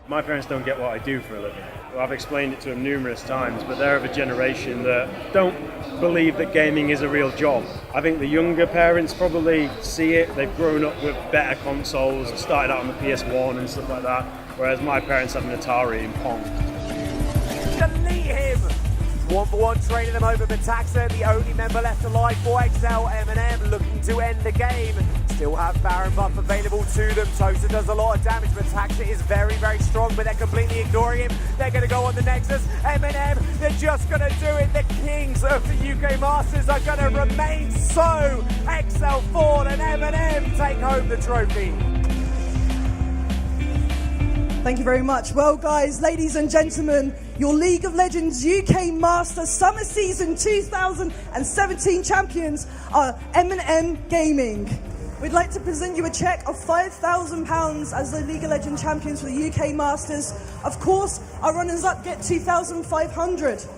My parents don't get what I do for a living. Well, I've explained it to them numerous times, but they're of a generation that don't believe that gaming is a real job. I think the younger parents probably see it. They've grown up with better consoles, started out on the PS1 and stuff like that, whereas my parents had an Atari and Pong. Delete him! 1-for-1 trading them over Metaxa, the only member left alive for Excel. M&M looking to end the game. Still have Baron buff available to them. Tosa does a lot of damage, but Metaxa is very, very strong, but they're completely ignoring him. They're going to go on the Nexus. M&M, they're just going to do it. The kings of the UK Masters are going to remain so. Excel fall and M&M take home the trophy. Thank you very much. Well, guys, ladies and gentlemen, your League of Legends UK Masters Summer Season 2017 champions are M&M Gaming. We'd like to present you a cheque of £5,000 as the League of Legends champions for the UK Masters. Of course, our runners-up get £2,500.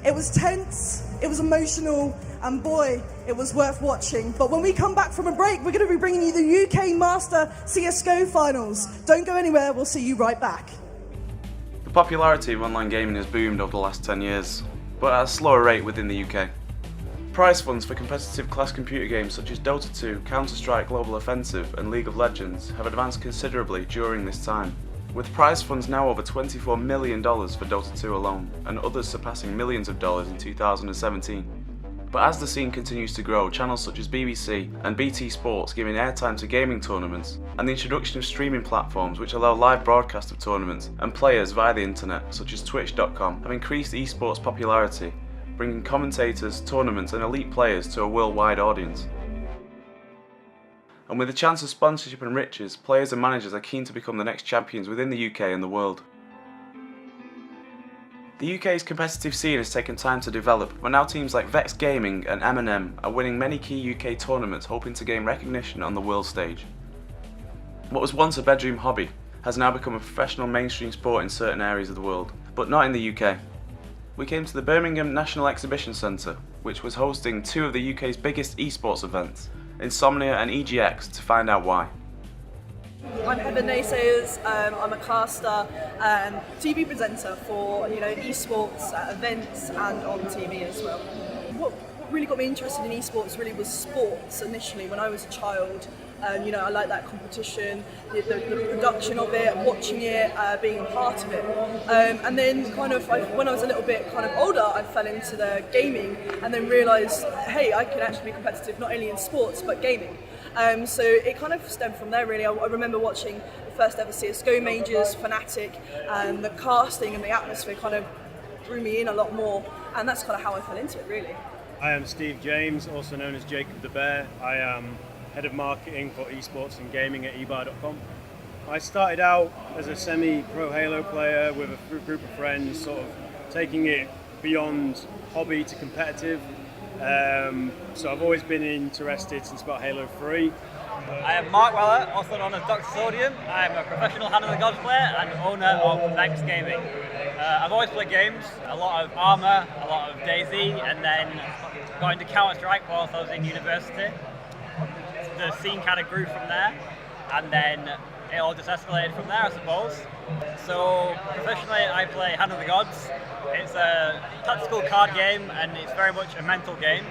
It was tense, it was emotional, and boy, it was worth watching. But when we come back from a break, we're going to be bringing you the UK Master CSGO Finals. Don't go anywhere, we'll see you right back. The popularity of online gaming has boomed over the last 10 years, but at a slower rate within the UK. Prize funds for competitive class computer games such as Dota 2, Counter-Strike Global Offensive and League of Legends have advanced considerably during this time, with prize funds now over $24 million for Dota 2 alone, and others surpassing millions of dollars in 2017. But as the scene continues to grow, channels such as BBC and BT Sports giving airtime to gaming tournaments, and the introduction of streaming platforms which allow live broadcast of tournaments and players via the internet, such as Twitch.com, have increased eSports popularity, bringing commentators, tournaments and elite players to a worldwide audience. And with the chance of sponsorship and riches, players and managers are keen to become the next champions within the UK and the world. The UK's competitive scene has taken time to develop, but now teams like Vex Gaming and M&M are winning many key UK tournaments hoping to gain recognition on the world stage. What was once a bedroom hobby has now become a professional mainstream sport in certain areas of the world, but not in the UK. We came to the Birmingham National Exhibition Centre, which was hosting two of the UK's biggest eSports events, Insomnia and EGX, to find out why. I'm Heather Naysayers. I'm a caster and TV presenter for eSports at events and on TV as well. What really got me interested in eSports really was sports initially when I was a child. I like that competition, the production of it, watching it, being a part of it. And then when I was a little bit older, I fell into the gaming and then realised, hey, I can actually be competitive not only in sports but gaming. So it kind of stemmed from there really. I remember watching the first ever CSGO majors, Fnatic, and the casting and the atmosphere kind of drew me in a lot more, and that's kind of how I fell into it really. I am Steve James, also known as Jacob the Bear. I am Head of Marketing for Esports and Gaming at eBar.com. I started out as a semi-pro Halo player with a group of friends, sort of taking it beyond hobby to competitive. So I've always been interested since about Halo 3. I am Mark Weller, also known as Dr. Sodium. I am a professional Hand of the Gods player and owner of Vex Gaming. I've always played games, a lot of Armour, a lot of DayZ, and then got into Counter-Strike whilst I was in university. The scene kind of grew from there, and then it all just escalated from there, I suppose. So professionally I play Hand of the Gods. It's a tactical card game and it's very much a mental game.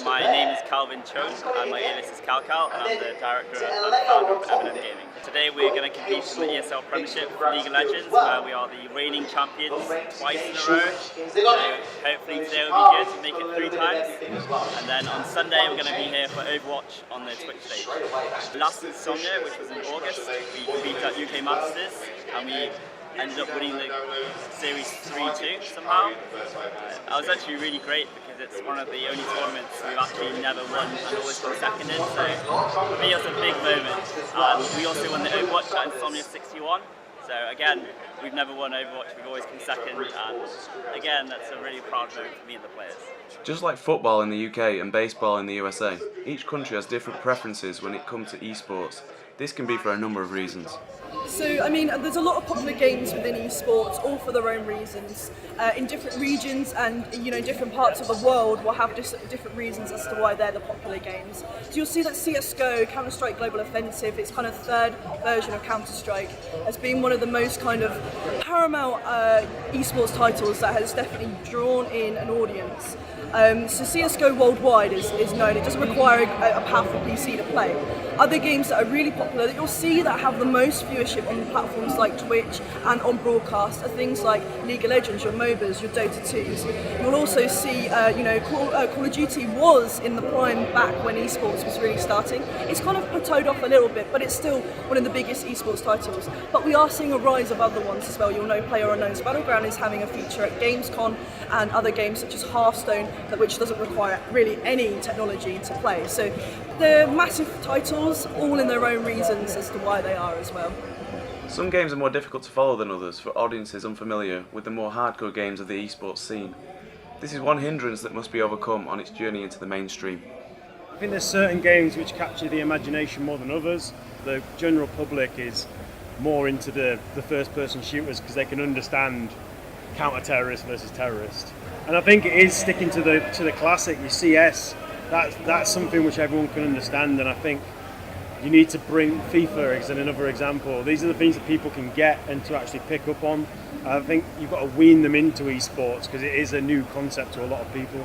My name is Calvin Chung, and my alias is CalCal, and I'm the director and founder of M&M Gaming. Today we're going to compete in the ESL Premiership League of Legends, where we are the reigning champions twice in a row. So hopefully today will be good to make it 3 times. And then on Sunday we're going to be here for Overwatch on the Twitch stage. Last Insomnia, which was in August, we competed at UK Masters, and we ended up winning the Series 3-2 somehow. That was actually really great because it's one of the only tournaments we've actually never won and always come second in, so for me it was a big moment. We also won the Overwatch at Insomnia 61, so again, we've never won Overwatch, we've always come second, and again, that's a really proud moment for me and the players. Just like football in the UK and baseball in the USA, each country has different preferences when it comes to esports. This can be for a number of reasons. So, I mean, there's a lot of popular games within esports, all for their own reasons. In different regions and, you know, different parts of the world will have different reasons as to why they're the popular games. So you'll see that CSGO, Counter-Strike Global Offensive, its kind of third version of Counter-Strike, has been one of the most kind of paramount esports titles that has definitely drawn in an audience. So CSGO worldwide is known. It doesn't require a powerful PC to play. Other games that are really popular that you'll see that have the most viewership on platforms like Twitch and on broadcast are things like League of Legends, your MOBAs, your Dota 2s. You'll also see, Call of Duty was in the prime back when esports was really starting. It's kind of plateaued off a little bit, but it's still one of the biggest esports titles. But we are seeing a rise of other ones as well. You'll know PlayerUnknown's Battleground is having a feature at Gamescom, and other games such as Hearthstone, which doesn't require really any technology to play. So they're massive titles, all in their own reasons as to why they are as well. Some games are more difficult to follow than others for audiences unfamiliar with the more hardcore games of the esports scene. This is one hindrance that must be overcome on its journey into the mainstream. I think there's certain games which capture the imagination more than others. The general public is more into the first-person shooters because they can understand counter-terrorist versus terrorist. And I think it is sticking to the classic, your CS. That's something which everyone can understand, and I think you need to bring FIFA as another example. These are the things that people can get and to actually pick up on. I think you've got to wean them into esports because it is a new concept to a lot of people.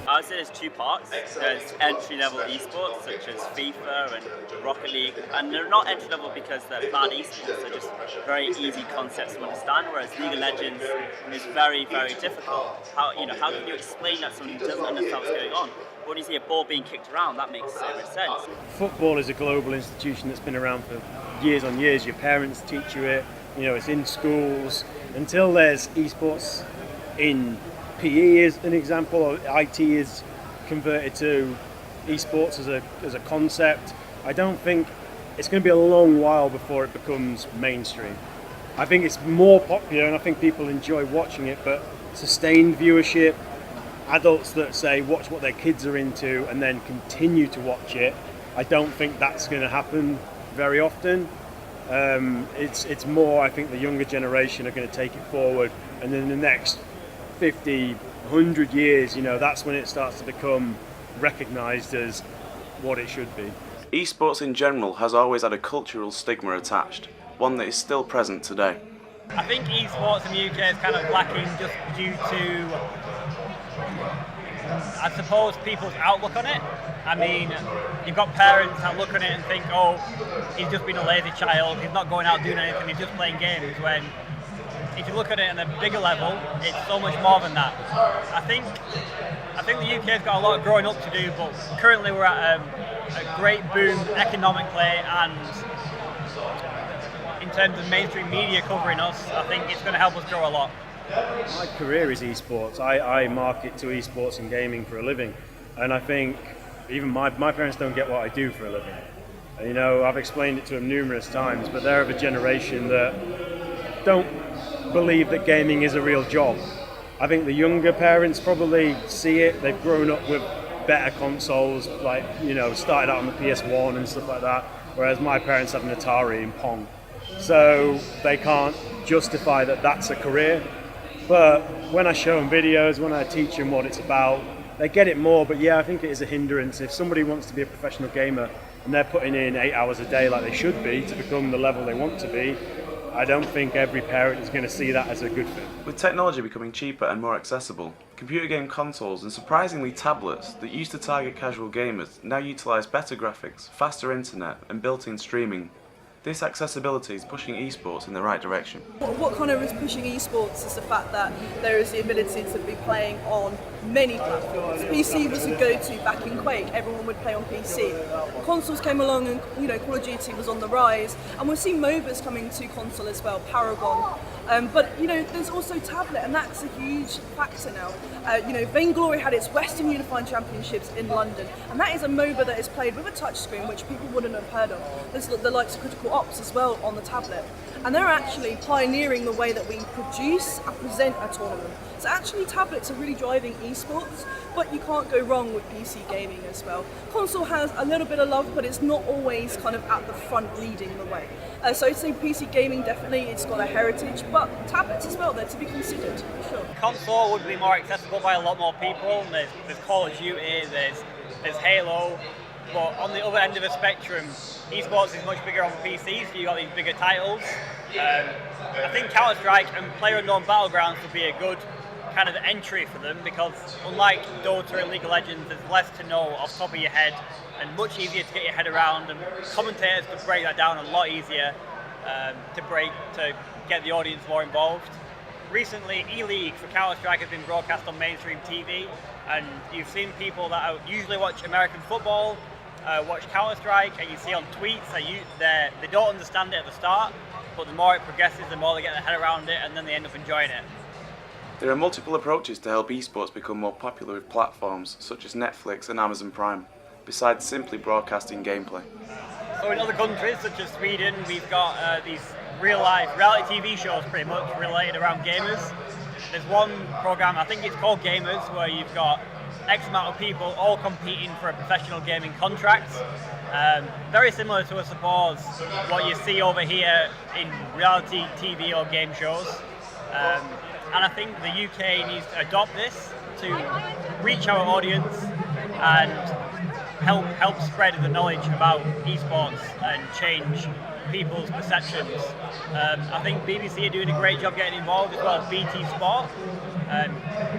I would say there's two parts. There's entry-level esports such as FIFA and Rocket League, and they're not entry-level because they're bad esports. They're just very easy concepts to understand. Whereas League of Legends is very, very difficult. How can you explain that to someone who doesn't understand what's going on? When you see a ball being kicked around, that makes so much sense. Football is a global institution that's been around for years on years. Your parents teach you it. You know, it's in schools. Until there's esports in PE is an example, or IT is converted to esports as a concept. I don't think it's going to be a long while before it becomes mainstream. I think it's more popular and I think people enjoy watching it, but sustained viewership, adults that say watch what their kids are into and then continue to watch it, I don't think that's going to happen very often. It's more, I think the younger generation are going to take it forward, and then the next 50, 100 years, that's when it starts to become recognised as what it should be. Esports in general has always had a cultural stigma attached, one that is still present today. I think esports in the UK is kind of lacking just due to, I suppose, people's outlook on it. I mean, you've got parents that look at it and think, oh, he's just been a lazy child, he's not going out doing anything, he's just playing games, when if you look at it on a bigger level, it's so much more than that. I think the UK's got a lot of growing up to do, but currently we're at a great boom economically, and in terms of mainstream media covering us, I think it's going to help us grow a lot. My career is esports. I market to esports and gaming for a living, and I think even my parents don't get what I do for a living. I've explained it to them numerous times, but they're of a generation that don't believe that gaming is a real job. I think the younger parents probably see it. They've grown up with better consoles, started out on the PS1 and stuff like that, whereas my parents have an Atari and Pong. So they can't justify that that's a career. But when I show them videos, when I teach them what it's about, they get it more. But yeah, I think it is a hindrance. If somebody wants to be a professional gamer and they're putting in 8 hours a day like they should be to become the level they want to be, I don't think every parent is going to see that as a good thing. With technology becoming cheaper and more accessible, computer game consoles and surprisingly tablets that used to target casual gamers now utilise better graphics, faster internet and built-in streaming. This accessibility is pushing esports in the right direction. What kind of is pushing esports is the fact that there is the ability to be playing on many platforms. PC was a go-to back in Quake, everyone would play on PC. Consoles came along and Call of Duty was on the rise, and we're seeing MOBAs coming to console as well, Paragon. But there's also tablet, and that's a huge factor now. Vainglory had its Western Unified Championships in London, and that is a MOBA that is played with a touchscreen, which people wouldn't have heard of. There's the likes of Critical ops as well on the tablet. And they're actually pioneering the way that we produce and present a tournament. So actually tablets are really driving esports, but you can't go wrong with PC gaming as well. Console has a little bit of love, but it's not always kind of at the front leading the way. So I'd say PC gaming definitely, it's got a heritage, but tablets as well, they're to be considered, for sure. Console would be more accessible by a lot more people. There's Call of Duty, there's Halo, but on the other end of the spectrum, esports is much bigger on PC, so you've got these bigger titles. I think Counter-Strike and PlayerUnknown Battlegrounds would be a good kind of entry for them, because unlike Dota and League of Legends, there's less to know off the top of your head and much easier to get your head around, and commentators could break that down a lot easier to get the audience more involved. Recently, E-League for Counter-Strike has been broadcast on mainstream TV, and you've seen people that usually watch American football watch Counter-Strike, and you see on tweets that they don't understand it at the start, but the more it progresses, the more they get their head around it, and then they end up enjoying it. There are multiple approaches to help esports become more popular with platforms such as Netflix and Amazon Prime, besides simply broadcasting gameplay. So in other countries such as Sweden, we've got these real-life reality TV shows pretty much related around gamers. There's one program, I think it's called Gamers, where you've got X amount of people all competing for a professional gaming contract. Very similar to, I suppose, what you see over here in reality TV or game shows. And I think the UK needs to adopt this to reach our audience and help spread the knowledge about esports and change people's perceptions. I think BBC are doing a great job getting involved, as well as BT Sport.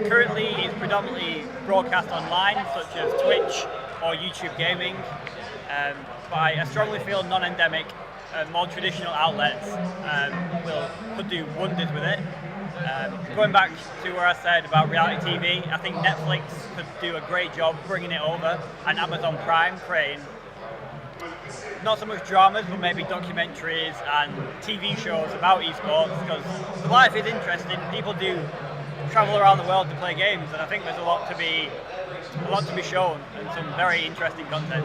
Currently it's predominantly broadcast online, such as Twitch or YouTube Gaming, but I strongly feel non-endemic, more traditional outlets could do wonders with it. Going back to where I said about reality TV, I think Netflix could do a great job bringing it over, and Amazon Prime creating not so much dramas, but maybe documentaries and TV shows about esports, because the life is interesting. People do travel around the world to play games, and I think there's a lot to be shown and some very interesting content.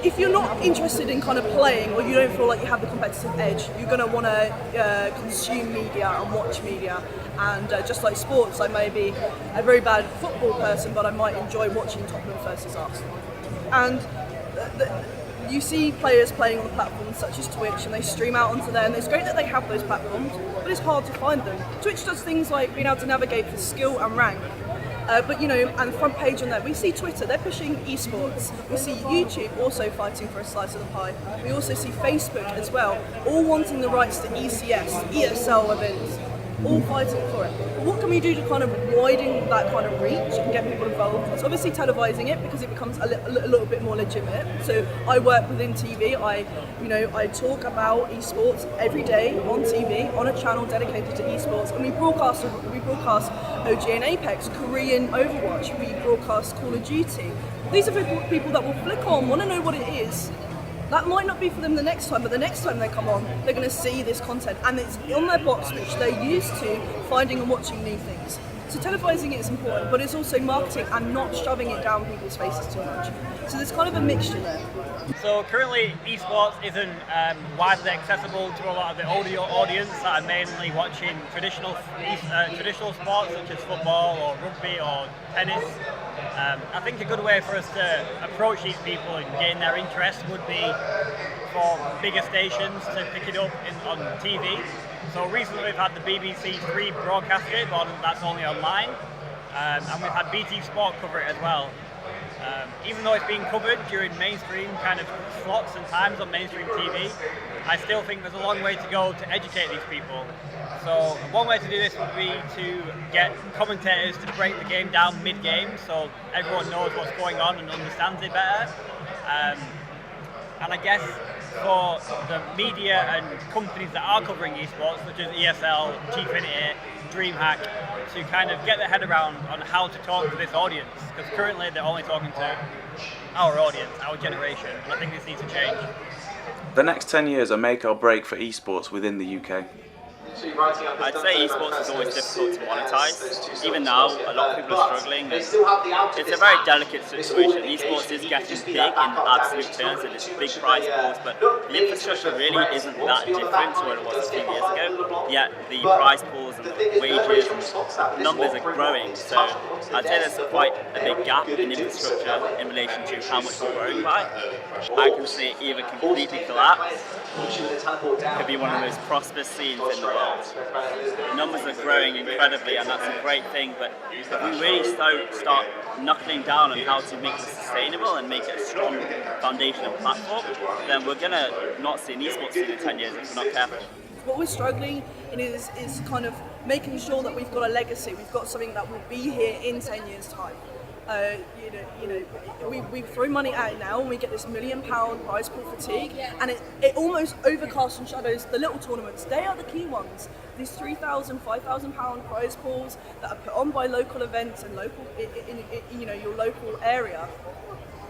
If you're not interested in kind of playing, or you don't feel like you have the competitive edge, you're going to want to consume media and watch media. And just like sports, I may be a very bad football person, but I might enjoy watching Tottenham versus Arsenal. And you see players playing on platforms such as Twitch, and they stream out onto there, and it's great that they have those platforms, but it's hard to find them. Twitch does things like being able to navigate for skill and rank. But you know, and the front page on that, we see Twitter, they're pushing esports. We see YouTube also fighting for a slice of the pie. We also see Facebook as well, all wanting the rights to ECS, ESL events, all fighting for it. But what can we do to kind of widen that kind of reach and get people involved? It's obviously televising it, because it becomes a little bit more legitimate. So I work within TV. I talk about esports every day on TV on a channel dedicated to esports, and we broadcast OG and Apex, Korean Overwatch. We broadcast Call of Duty. These are people that will flick on, want to know what it is. That might not be for them the next time, but the next time they come on, they're going to see this content, and it's on their box, which they're used to finding and watching new things. So televising it is important, but it's also marketing and not shoving it down people's faces too much. So there's kind of a mixture there. So currently esports isn't widely accessible to a lot of the audio audience that are mainly watching traditional sports such as football or rugby or tennis. I think a good way for us to approach these people and gain their interest would be for bigger stations to pick it up on TV. So recently we've had the BBC 3 broadcast it, but that's only online, and we've had BT Sport cover it as well. Even though it's being covered during mainstream kind of slots and times on mainstream TV, I still think there's a long way to go to educate these people. So one way to do this would be to get commentators to break the game down mid-game, so everyone knows what's going on and understands it better. And I guess for the media and companies that are covering esports, such as ESL, Gfinity, DreamHack, to kind of get their head around on how to talk to this audience, because currently they're only talking to our audience, our generation, and I think this needs to change. The next 10 years are make or break for esports within the UK. I'd say esports is always difficult to monetize. Even now, a lot of people are struggling. And it's a very delicate situation. Esports is getting big in absolute terms, and it's big prize pools, but the infrastructure really isn't that different to what it was a few years ago. Yet the prize pools and the wages and numbers are growing. So I'd say there's quite a big gap in infrastructure in relation to how much we're growing by. I can see it either completely collapse, could be one of the most prosperous scenes in the world. Numbers are growing incredibly, and that's a great thing, but if we really start knuckling down on how to make this sustainable and make it a strong foundation and platform, then we're going to not see an esports scene in 10 years if we're not careful. What we're struggling in is kind of making sure that we've got a legacy, we've got something that will be here in 10 years' time. We throw money at it now and we get this £1 million prize pool fatigue, and it almost overcasts and shadows the little tournaments. They are the key ones. These £3,000, £5,000 prize pools that are put on by local events and local, in your local area.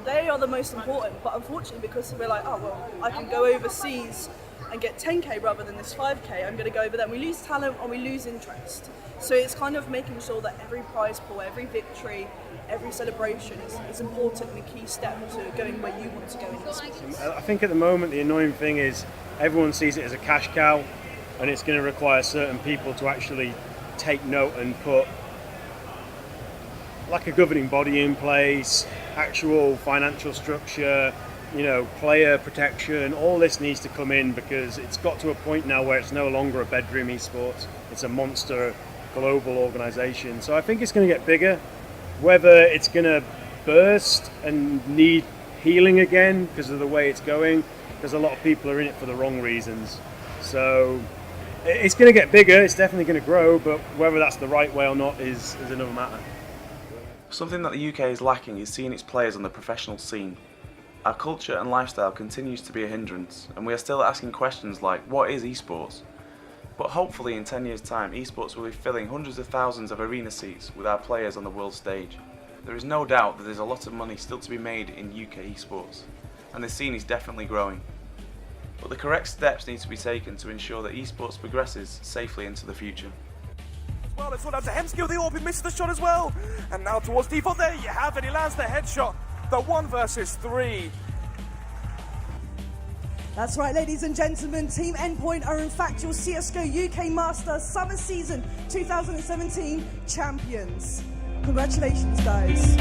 They are the most important, but unfortunately, because we're like, oh well, I can go overseas and get 10k rather than this 5k, I'm going to go over there. And we lose talent and we lose interest. So it's kind of making sure that every prize pool, every victory, every celebration is important and a key step to going where you want to go in esports. I think at the moment the annoying thing is everyone sees it as a cash cow, and it's going to require certain people to actually take note and put like a governing body in place, actual financial structure, player protection. All this needs to come in, because it's got to a point now where it's no longer a bedroom esports, it's a monster global organization. So I think it's going to get bigger. Whether it's going to burst and need healing again because of the way it's going, because a lot of people are in it for the wrong reasons. So it's going to get bigger, it's definitely going to grow, but whether that's the right way or not is another matter. Something that the UK is lacking is seeing its players on the professional scene. Our culture and lifestyle continues to be a hindrance, and we are still asking questions like, what is esports? But hopefully in 10 years' time, esports will be filling hundreds of thousands of arena seats with our players on the world stage. There is no doubt that there's a lot of money still to be made in UK esports, and the scene is definitely growing. But the correct steps need to be taken to ensure that esports progresses safely into the future. Well, it's all down to Hemskill, the Orb, who misses the shot as well. And now towards default, there you have it, he lands the headshot. The 1 versus 3. That's right, ladies and gentlemen, Team Endpoint are in fact your CSGO UK Master Summer Season 2017 champions. Congratulations, guys.